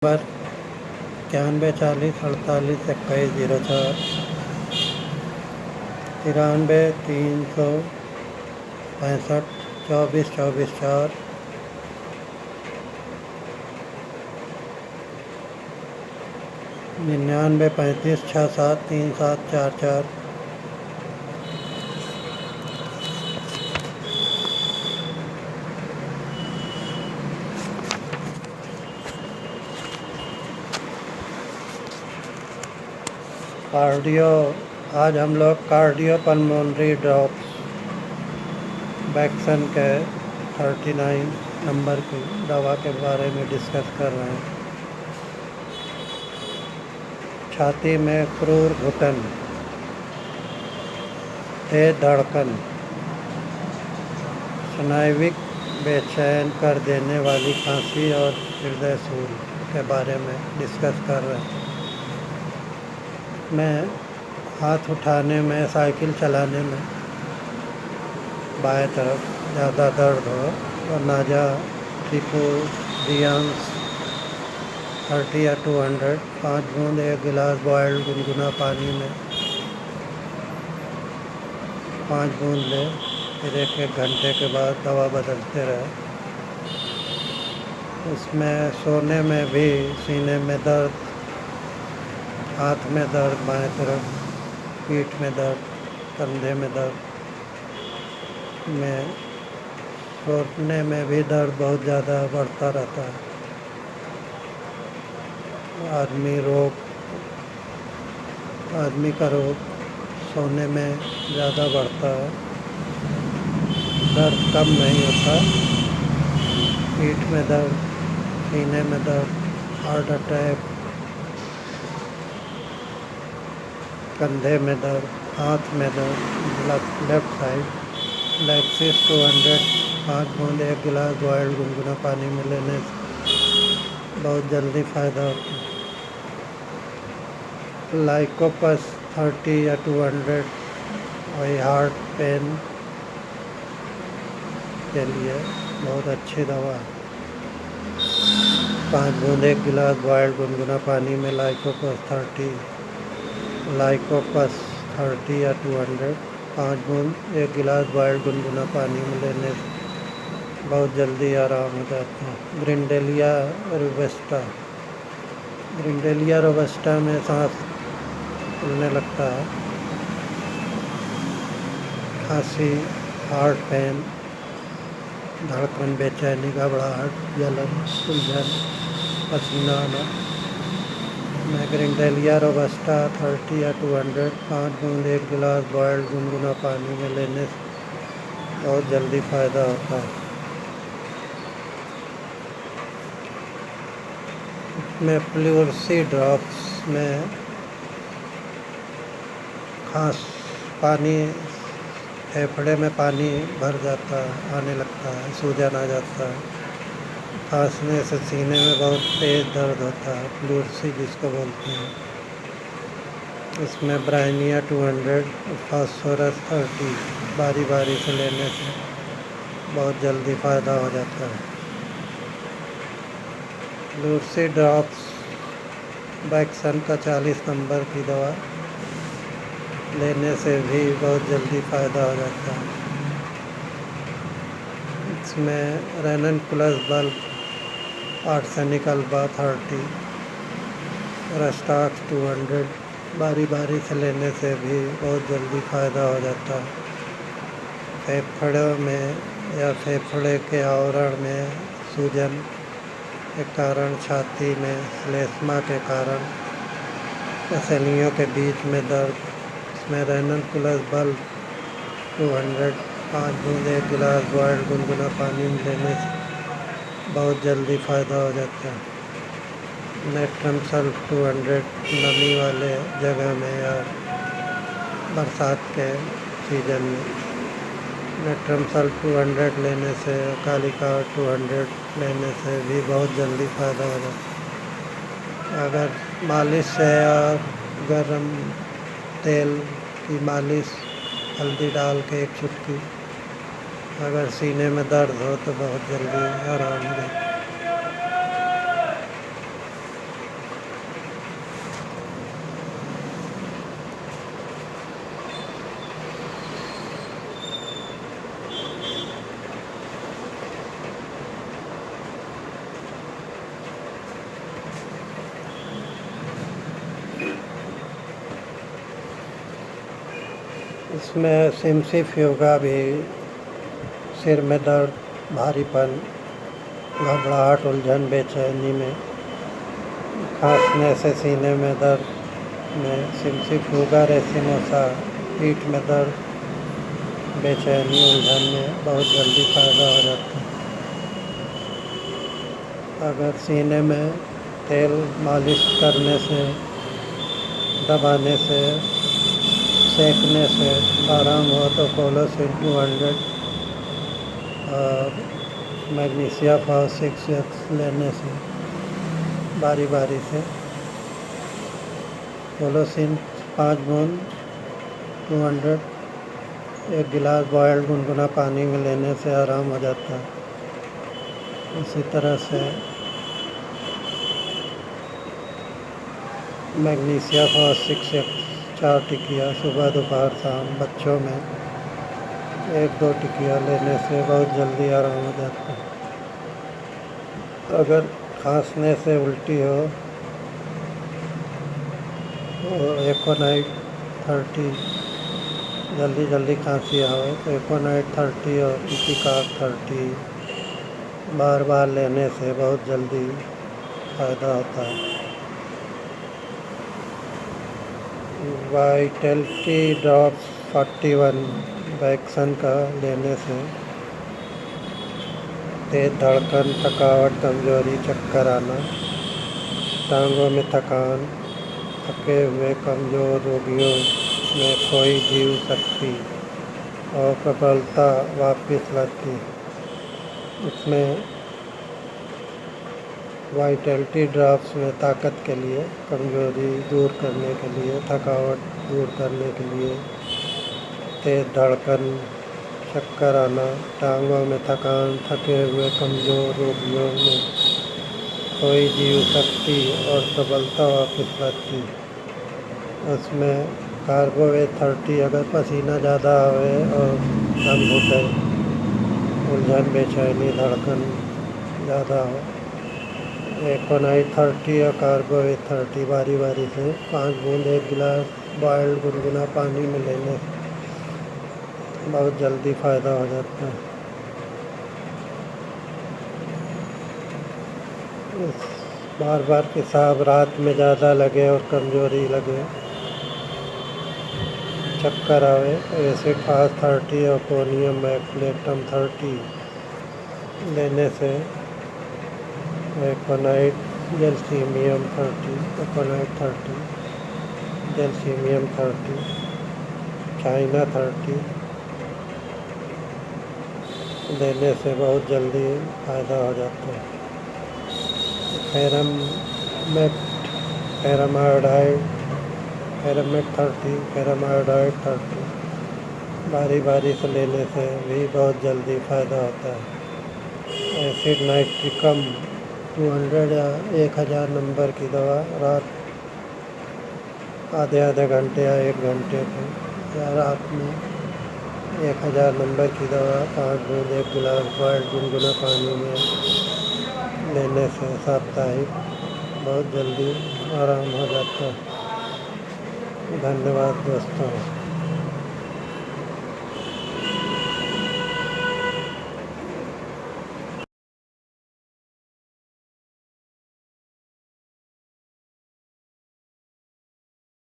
Number 9140482104 9365 242424 9935673744। Cardio आज हम लोग कार्डियो पल्मोनरी ड्रॉप्स बैक्सन के 39 नंबर की दवा के बारे में डिस्कस कर रहे हैं। छाती में क्रूर घुटन, तेज धड़कन, स्नायुविक बेचैन कर देने वाली खांसी और हृदय सूल के बारे में डिस्कस कर रहे हैं। मैं हाथ उठाने में, साइकिल चलाने में बाएं तरफ ज़्यादा दर्द हो और नाजा ट्रिपोडियंस 30 या 200 5 बूंद 1 गिलास बॉयल्ड गुनगुना पानी में 5 बूंद लें। फिर 1 घंटे के बाद दवा बदलते रहे। इसमें सोने में भी सीने में दर्द, हाथ में दर्द बाएं तरफ, पीठ में दर्द, कंधे में दर्द, में सोने में भी दर्द बहुत ज़्यादा बढ़ता रहता है। आदमी का रोग सोने में ज़्यादा बढ़ता है, दर्द कम नहीं होता। पीठ में दर्द, सीने में दर्द, हार्ट अटैक, कंधे में दर्द, हाथ में दर्द, लेफ्ट साइड लैक्सिस 200 5 बूंद 1 गिलास बॉयल्ड गुनगुना पानी में लेने से बहुत जल्दी फ़ायदा होता है। लाइकोपस 30 या 200 वही हार्ट पेन के लिए बहुत अच्छी दवा है। 5 बूंद 1 गिलास बॉयल्ड गुनगुना पानी में लाइकोपस 30 या 200 5 बूंद 1 गिलास बॉयल्ड गुनगुना पानी में लेने से बहुत जल्दी आराम हो जाता है। ग्रिंडेलिया रोबस्टा में सांस फूलने लगता है। खांसी, हार्ट पेन, धड़कन, बेचैनी, घबराहट, जलन, उलझन, पसीना आना में ग्रिंडेलिया रोबस्टा 30 या 200 5 बूंद 1 गिलास बॉयल्ड गुनगुना पानी में लेने से बहुत जल्दी फ़ायदा होता है। में प्लूरसी ड्रॉप्स में फेफड़े में पानी भर जाता है, आने लगता है, सूजन आ जाता है। खांसने से सीने में बहुत तेज़ दर्द होता है, प्लूरसी जिसको बोलते हैं। इसमें ब्राइनिया 200 फास्फोरस 30 बारी बारी से लेने से बहुत जल्दी फ़ायदा हो जाता है। प्लूरसी ड्रॉप्स बैक्सन का 40 नंबर की दवा लेने से भी बहुत जल्दी फ़ायदा हो जाता है। इसमें रेनन plus bulb arsenic alba 30 Rhus tox 200 बारी बारी से लेने से भी बहुत जल्दी फ़ायदा हो जाता है। फेफड़ों में या फेफड़े के आवरण में सूजन के कारण, छाती में श्लेष्मा के कारण, पसलियों के बीच में दर्द, इसमें रेनन प्लस बल्ब 200 5 बूंद 1 गिलास बॉयल्ड गुनगुना पानी में लेने से बहुत जल्दी फ़ायदा हो जाता है। नेट्रम सल्फ 200 नमी वाले जगह में या बरसात के सीजन में नेट्रम सल्फ 200 लेने से, कालिका 200 लेने से भी बहुत जल्दी फ़ायदा हो जाता है। अगर मालिश से और गर्म तेल की मालिश, हल्दी डाल के 1 चुटकी, अगर सीने में दर्द हो तो बहुत जल्दी आराम मिलेगा। इसमें सिमसिफ योगा भी सिर में दर्द, भारीपन, घबराहट, उलझन, बेचैनी में, खांसने से सीने में दर्द में सिमसिफ योगा रेसिमोसा, पीठ में दर्द, बेचैनी, उलझन में बहुत जल्दी फ़ायदा हो जाता है। अगर सीने में तेल मालिश करने से, दबाने से, सेकने से आराम हो तो कोलोसिन 200 और मैग्नीशिया फॉस 6 लेने से बारी बारी से कोलोसिन 5 बूंद 200 1 गिलास बॉयल्ड गुनगुना पानी में लेने से आराम हो जाता है। इसी तरह से मैग्नीशिया फॉस 6 4 टिकिया सुबह दोपहर शाम बच्चों में 1-2 टिकिया लेने से बहुत जल्दी आराम हो जाता है। अगर खांसने से उल्टी हो तो एकोनाइट 30 जल्दी खांसी आए तो एकोनाइट 30 और इपिकाक 30 बार बार लेने से बहुत जल्दी फ़ायदा होता है। वाइटलिटी ड्रॉप्स 41 वैक्सन का लेने से तेज धड़कन, थकावट, कमजोरी, चक्कर आना, टांगों में थकान, थके हुए कमज़ोर रोगियों में खोई जीव शक्ति और प्रबलता वापस लाती। इसमें वाइटलिटी ड्रॉप्स में ताकत के लिए, कमजोरी दूर करने के लिए, थकावट दूर करने के लिए, तेज धड़कन, चक्कर आना, टांगों में थकान, थके हुए कमज़ोर रोगियों में खोई जीव शक्ति और प्रबलता वापस लाती। उसमें कार्बोवेट 30 अगर पसीना ज़्यादा आवे और दम घुटे, उलझन, बेचैनी, धड़कन ज़्यादा हो, एकोनाइट 30 और कार्बोवेट 30 बारी बारी से 5 बूंद 1 गिलास बॉयल्ड गुनगुना पानी में लेने से बहुत जल्दी फ़ायदा हो जाता है। बार बार पेशाब रात में ज़्यादा लगे और कमजोरी लगे, चक्कर आवे तो एसिड फास 30 और कोनियम मैक्लेटम 30 लेने से एकोनाइट जैल्सीमियम 30, एकोनाइट 30, जैल्सीमियम 30, चाइना 30 लेने से बहुत जल्दी फ़ायदा हो जाता है। फेरामाइड 30, फेरामाइड 30 बारी बारी से लेने से भी बहुत जल्दी फ़ायदा होता है। एसिड नाइट्रिकम 200 या 1000 नंबर की दवा रात आधे घंटे या 1 घंटे पे, या रात में 1000 नंबर की दवा 5 बूंद 1 गिलास बॉयल्ड गुनगुना पानी में लेने से साप्ताहिक बहुत जल्दी आराम हो जाता है। धन्यवाद दोस्तों।